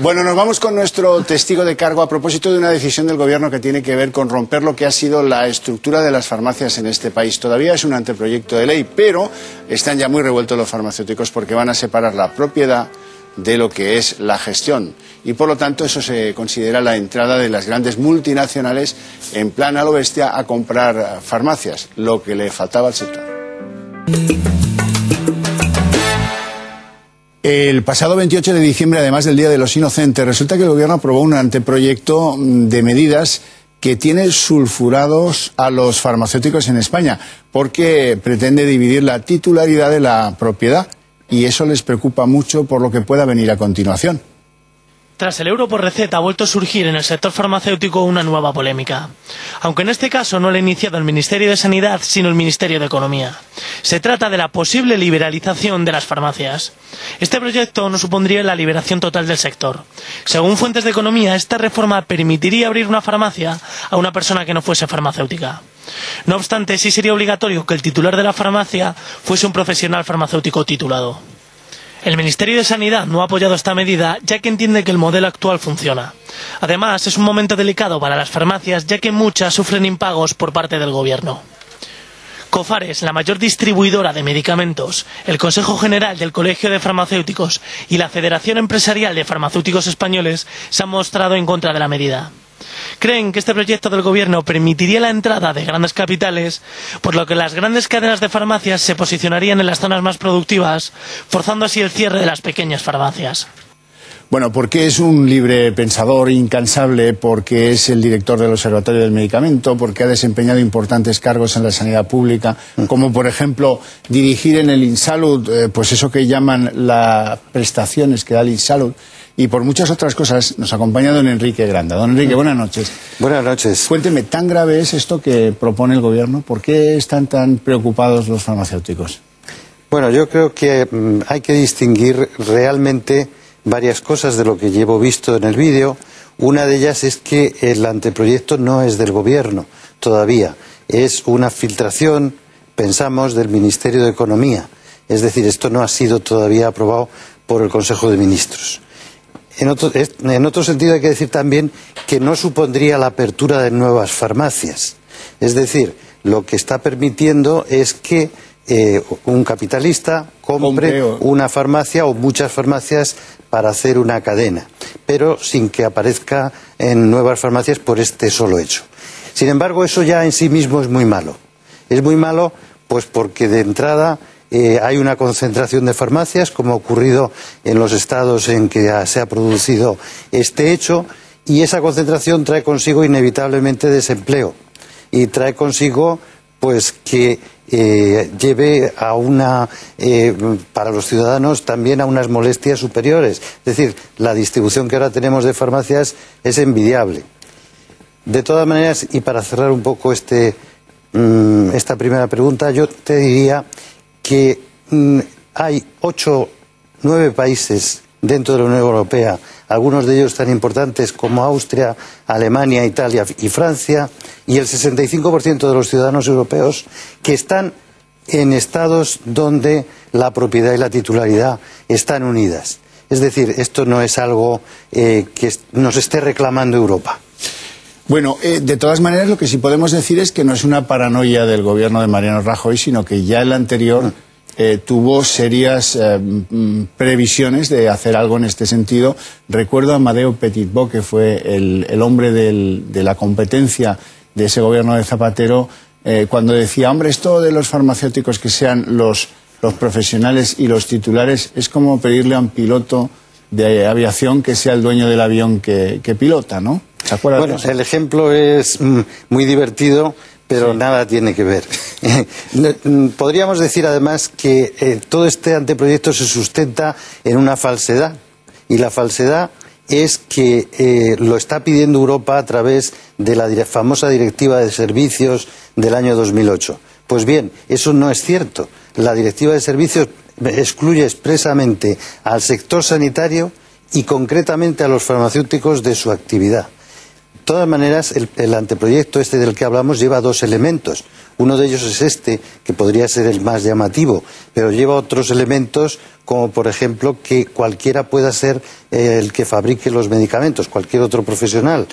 Bueno, nos vamos con nuestro testigo de cargo a propósito de una decisión del Gobierno que tiene que ver con romper lo que ha sido la estructura de las farmacias en este país. Todavía es un anteproyecto de ley, pero están ya muy revueltos los farmacéuticos porque van a separar la propiedad de lo que es la gestión. Y por lo tanto eso se considera la entrada de las grandes multinacionales en plan a lo bestia a comprar farmacias, lo que le faltaba al sector. El pasado 28 de diciembre, además del Día de los Inocentes, resulta que el Gobierno aprobó un anteproyecto de medidas que tiene sulfurados a los farmacéuticos en España, porque pretende dividir la titularidad de la propiedad, y eso les preocupa mucho por lo que pueda venir a continuación. Tras el euro por receta ha vuelto a surgir en el sector farmacéutico una nueva polémica. Aunque en este caso no lo ha iniciado el Ministerio de Sanidad, sino el Ministerio de Economía. Se trata de la posible liberalización de las farmacias. Este proyecto no supondría la liberación total del sector. Según fuentes de economía, esta reforma permitiría abrir una farmacia a una persona que no fuese farmacéutica. No obstante, sí sería obligatorio que el titular de la farmacia fuese un profesional farmacéutico titulado. El Ministerio de Sanidad no ha apoyado esta medida, ya que entiende que el modelo actual funciona. Además, es un momento delicado para las farmacias, ya que muchas sufren impagos por parte del Gobierno. Cofares, la mayor distribuidora de medicamentos, el Consejo General del Colegio de Farmacéuticos y la Federación Empresarial de Farmacéuticos Españoles se han mostrado en contra de la medida. Creen que este proyecto del Gobierno permitiría la entrada de grandes capitales, por lo que las grandes cadenas de farmacias se posicionarían en las zonas más productivas, forzando así el cierre de las pequeñas farmacias. Bueno, porque es un libre pensador incansable, porque es el director del Observatorio del Medicamento, porque ha desempeñado importantes cargos en la sanidad pública, como por ejemplo dirigir en el Insalud, pues eso que llaman las prestaciones que da el Insalud, y por muchas otras cosas nos acompaña don Enrique Granda. Don Enrique, buenas noches. Buenas noches. Cuénteme, ¿tan grave es esto que propone el Gobierno? ¿Por qué están tan preocupados los farmacéuticos? Bueno, yo creo que hay que distinguir realmente varias cosas de lo que llevo visto en el vídeo. Una de ellas es que el anteproyecto no es del Gobierno todavía. Es una filtración, pensamos, del Ministerio de Economía. Es decir, esto no ha sido todavía aprobado por el Consejo de Ministros. En otro sentido hay que decir también que no supondría la apertura de nuevas farmacias. Es decir, lo que está permitiendo es que un capitalista compre una farmacia o muchas farmacias para hacer una cadena, pero sin que aparezca en nuevas farmacias por este solo hecho. Sin embargo, eso ya en sí mismo es muy malo. Es muy malo pues porque de entrada hay una concentración de farmacias, como ha ocurrido en los estados en que se ha producido este hecho, y esa concentración trae consigo inevitablemente desempleo y trae consigo pues que lleve a para los ciudadanos también a unas molestias superiores. Es decir, la distribución que ahora tenemos de farmacias es envidiable. De todas maneras, y para cerrar un poco esta primera pregunta, yo te diría que hay 9 países dentro de la Unión Europea, algunos de ellos tan importantes como Austria, Alemania, Italia y Francia, y el 65% de los ciudadanos europeos que están en estados donde la propiedad y la titularidad están unidas. Es decir, esto no es algo que nos esté reclamando Europa. Bueno, de todas maneras lo que sí podemos decir es que no es una paranoia del Gobierno de Mariano Rajoy, sino que ya el anterior tuvo serias previsiones de hacer algo en este sentido. Recuerdo a Amadeo Petitbó, que fue el hombre de la competencia de ese gobierno de Zapatero, cuando decía, hombre, esto de los farmacéuticos que sean los profesionales y los titulares es como pedirle a un piloto de aviación que sea el dueño del avión que pilota, ¿no? ¿Se acuerda? Bueno, el ejemplo es muy divertido, pero sí, nada tiene que ver. Podríamos decir además que todo este anteproyecto se sustenta en una falsedad, y la falsedad es que lo está pidiendo Europa a través de la famosa Directiva de Servicios del año 2008. Pues bien, eso no es cierto. La Directiva de Servicios excluye expresamente al sector sanitario y concretamente a los farmacéuticos de su actividad. todas maneras, el anteproyecto este del que hablamos lleva dos elementos. Uno de ellos es este, que podría ser el más llamativo, pero lleva otros elementos, como por ejemplo que cualquiera pueda ser el que fabrique los medicamentos, cualquier otro profesional.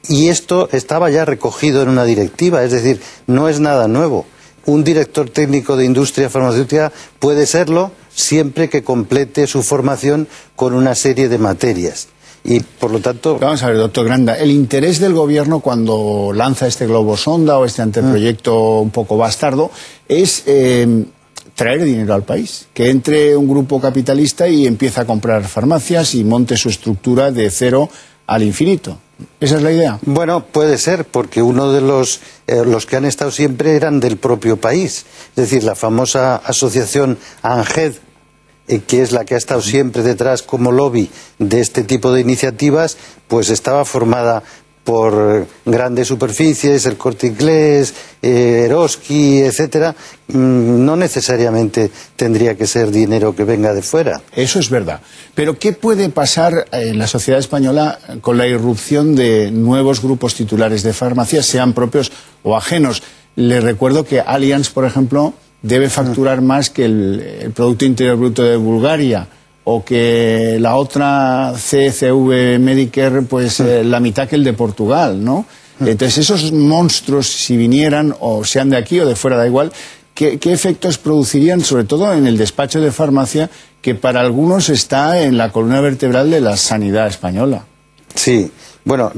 Y esto estaba ya recogido en una directiva, es decir, no es nada nuevo. Un director técnico de industria farmacéutica puede serlo siempre que complete su formación con una serie de materias. Y por lo tanto... Vamos a ver, doctor Granda, el interés del gobierno cuando lanza este globo sonda o este anteproyecto un poco bastardo es traer dinero al país, que entre un grupo capitalista y empiece a comprar farmacias y monte su estructura de cero al infinito. ¿Esa es la idea? Bueno, puede ser, porque uno de los que han estado siempre eran del propio país. Es decir, la famosa asociación ANGED, que es la que ha estado siempre detrás como lobby de este tipo de iniciativas, pues estaba formada por grandes superficies, el Corte Inglés, Eroski, etcétera. No necesariamente tendría que ser dinero que venga de fuera. Eso es verdad. Pero ¿qué puede pasar en la sociedad española con la irrupción de nuevos grupos titulares de farmacias, sean propios o ajenos? Les recuerdo que Allianz, por ejemplo, debe facturar más que el Producto Interior Bruto de Bulgaria, o que la otra CCV Medicare, pues la mitad que el de Portugal, ¿no? Entonces esos monstruos, si vinieran, o sean de aquí o de fuera, da igual, ¿qué efectos producirían, sobre todo en el despacho de farmacia, que para algunos está en la columna vertebral de la sanidad española? Sí, bueno,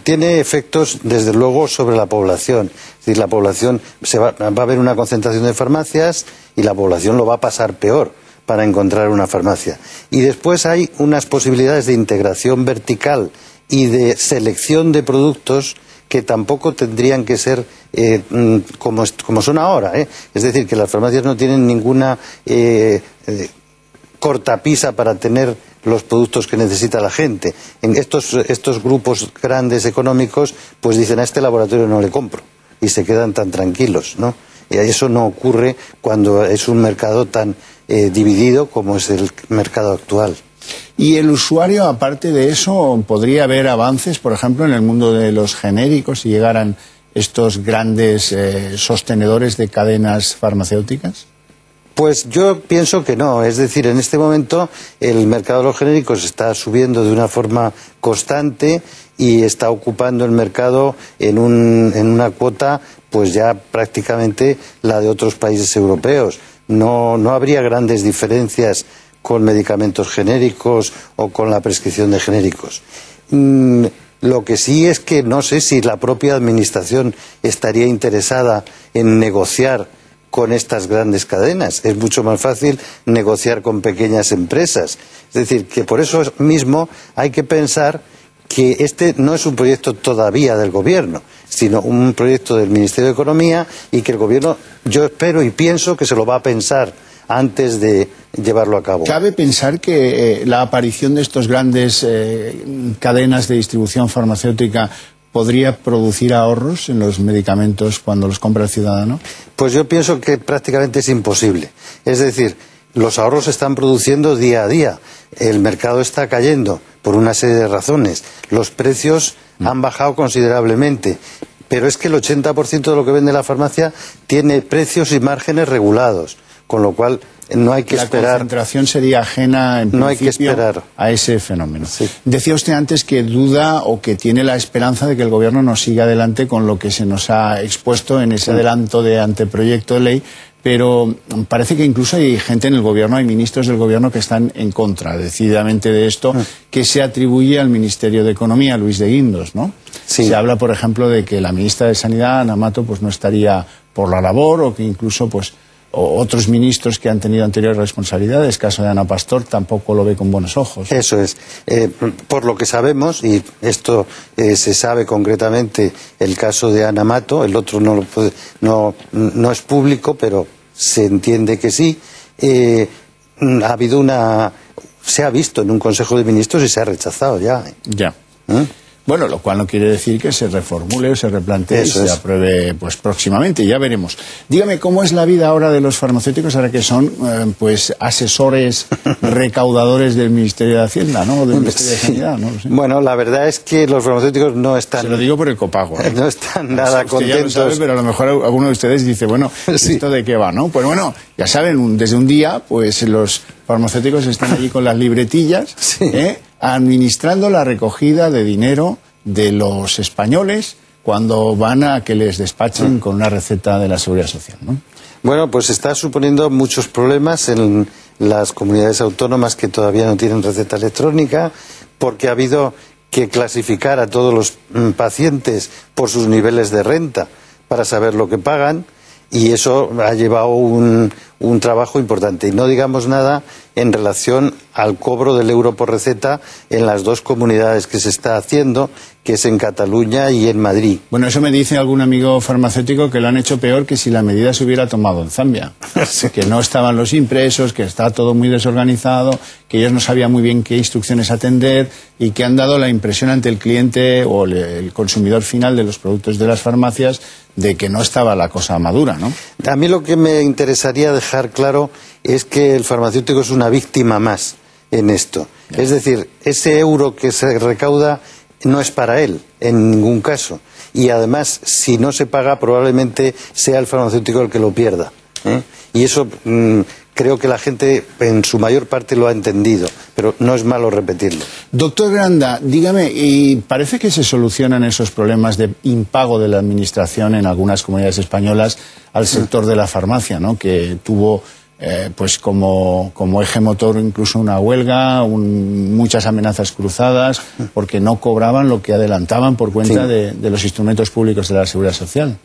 tiene efectos desde luego sobre la población. Es decir, la población va a haber una concentración de farmacias y la población lo va a pasar peor para encontrar una farmacia. Y después hay unas posibilidades de integración vertical y de selección de productos que tampoco tendrían que ser como son ahora, ¿eh? Es decir, que las farmacias no tienen ninguna cortapisa para tener los productos que necesita la gente. En estos grupos grandes económicos pues dicen: a este laboratorio no le compro, y se quedan tan tranquilos, ¿no? Y eso no ocurre cuando es un mercado tan dividido como es el mercado actual. ¿Y el usuario, aparte de eso, podría haber avances, por ejemplo, en el mundo de los genéricos, si llegaran estos grandes sostenedores de cadenas farmacéuticas? Pues yo pienso que no. Es decir, en este momento el mercado de los genéricos está subiendo de una forma constante y está ocupando el mercado en una cuota pues ya prácticamente la de otros países europeos. No habría grandes diferencias con medicamentos genéricos o con la prescripción de genéricos. Lo que sí es que no sé si la propia administración estaría interesada en negociar con estas grandes cadenas. Es mucho más fácil negociar con pequeñas empresas. Es decir, que por eso mismo hay que pensar que este no es un proyecto todavía del Gobierno, sino un proyecto del Ministerio de Economía, y que el Gobierno, yo espero y pienso que se lo va a pensar antes de llevarlo a cabo. ¿Cabe pensar que la aparición de estos grandes cadenas de distribución farmacéutica podría producir ahorros en los medicamentos cuando los compra el ciudadano? Pues yo pienso que prácticamente es imposible. Es decir, los ahorros se están produciendo día a día. El mercado está cayendo por una serie de razones. Los precios han bajado considerablemente. Pero es que el 80% de lo que vende la farmacia tiene precios y márgenes regulados. Con lo cual no hay que esperar. La concentración sería ajena en no hay que esperar a ese fenómeno. Sí. Decía usted antes que duda o que tiene la esperanza de que el Gobierno nos siga adelante con lo que se nos ha expuesto en ese adelanto de anteproyecto de ley, pero parece que incluso hay gente en el Gobierno, hay ministros del Gobierno que están en contra decididamente de esto, que se atribuye al Ministerio de Economía, Luis de Guindos, ¿no? Sí. Se habla, por ejemplo, de que la ministra de Sanidad, Ana Mato, pues no estaría por la labor, o que incluso pues otros ministros que han tenido anteriores responsabilidades, caso de Ana Pastor, tampoco lo ve con buenos ojos. Eso es. Por lo que sabemos, y esto se sabe concretamente, el caso de Ana Mato, el otro no es público, pero se entiende que sí, ha habido se ha visto en un Consejo de Ministros y se ha rechazado ya. Ya. Bueno, lo cual no quiere decir que se reformule o se replantee y se apruebe pues próximamente, ya veremos. Dígame, ¿cómo es la vida ahora de los farmacéuticos ahora que son pues asesores recaudadores del Ministerio de Hacienda, ¿no? O del Ministerio de Sanidad, ¿no? Lo sé. Bueno, la verdad es que los farmacéuticos no están... Se lo digo por el copago, ¿eh? No están nada contentos. Ya lo sabe, pero a lo mejor alguno de ustedes dice, bueno, ¿esto de qué va, no? Pues bueno, ya saben, desde un día, pues los farmacéuticos están allí con las libretillas, administrando la recogida de dinero de los españoles cuando van a que les despachen con una receta de la Seguridad Social, ¿no? Bueno, pues está suponiendo muchos problemas en las comunidades autónomas que todavía no tienen receta electrónica, porque ha habido que clasificar a todos los pacientes por sus niveles de renta para saber lo que pagan, y eso ha llevado un trabajo importante. Y no digamos nada en relación al cobro del euro por receta en las dos comunidades que se está haciendo, que es en Cataluña y en Madrid. Bueno, eso me dice algún amigo farmacéutico que lo han hecho peor que si la medida se hubiera tomado en Zambia. Sí. Que no estaban los impresos, que está todo muy desorganizado, que ellos no sabían muy bien qué instrucciones atender y que han dado la impresión ante el cliente o el consumidor final de los productos de las farmacias de que no estaba la cosa madura, ¿no? A mí lo que me interesaría dejar claro es que el farmacéutico es una víctima más en esto. Ya. Es decir, ese euro que se recauda no es para él, en ningún caso. Y además, si no se paga, probablemente sea el farmacéutico el que lo pierda, ¿eh? Y eso creo que la gente en su mayor parte lo ha entendido, pero no es malo repetirlo. Doctor Granda, dígame, y parece que se solucionan esos problemas de impago de la Administración en algunas comunidades españolas al sector de la farmacia, ¿no? Que tuvo pues como eje motor incluso una huelga, muchas amenazas cruzadas, porque no cobraban lo que adelantaban por cuenta de los instrumentos públicos de la Seguridad Social.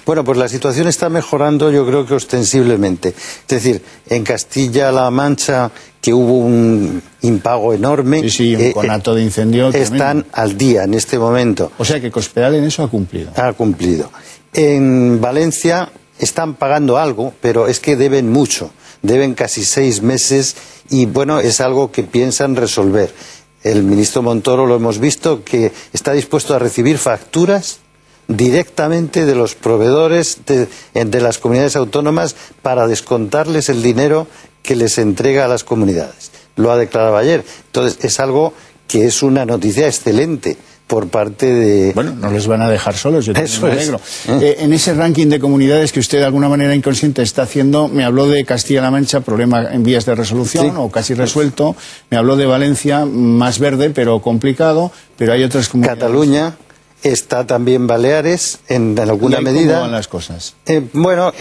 Bueno, pues la situación está mejorando, yo creo que ostensiblemente. Es decir, en Castilla-La Mancha, que hubo un impago enorme. Sí, un conato de incendio. Están al día en este momento. O sea que Cospedal en eso ha cumplido. Ha cumplido. En Valencia están pagando algo, pero es que deben mucho. Deben casi 6 meses y, bueno, es algo que piensan resolver. El ministro Montoro, lo hemos visto, que está dispuesto a recibir facturas directamente de los proveedores de las comunidades autónomas para descontarles el dinero que les entrega a las comunidades. Lo ha declarado ayer. Entonces, es algo que es una noticia excelente por parte de... Bueno, no les van a dejar solos, yo también me alegro. En ese ranking de comunidades que usted de alguna manera inconsciente está haciendo, me habló de Castilla-La Mancha, problema en vías de resolución, o casi resuelto. Me habló de Valencia, más verde, pero complicado, pero hay otras comunidades... Cataluña, está también Baleares, en alguna medida... ¿Cómo van las cosas? Bueno,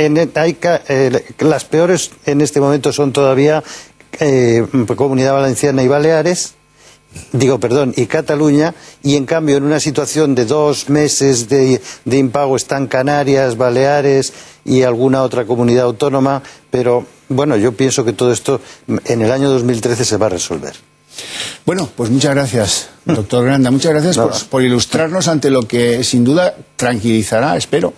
las peores en este momento son todavía Comunidad Valenciana y Baleares, y Cataluña, y en cambio en una situación de 2 meses de impago están Canarias, Baleares y alguna otra comunidad autónoma, pero bueno, yo pienso que todo esto en el año 2013 se va a resolver. Bueno, pues muchas gracias, doctor Granda. Muchas gracias por ilustrarnos ante lo que sin duda tranquilizará, espero,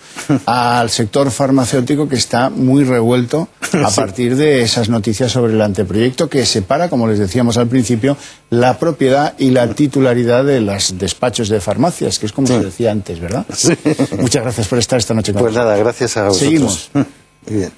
al sector farmacéutico que está muy revuelto a partir de esas noticias sobre el anteproyecto que separa, como les decíamos al principio, la propiedad y la titularidad de los despachos de farmacias, que es como se decía antes, ¿verdad? Sí. Muchas gracias por estar esta noche con nosotros. Pues nada, gracias a vosotros. Seguimos. Muy bien.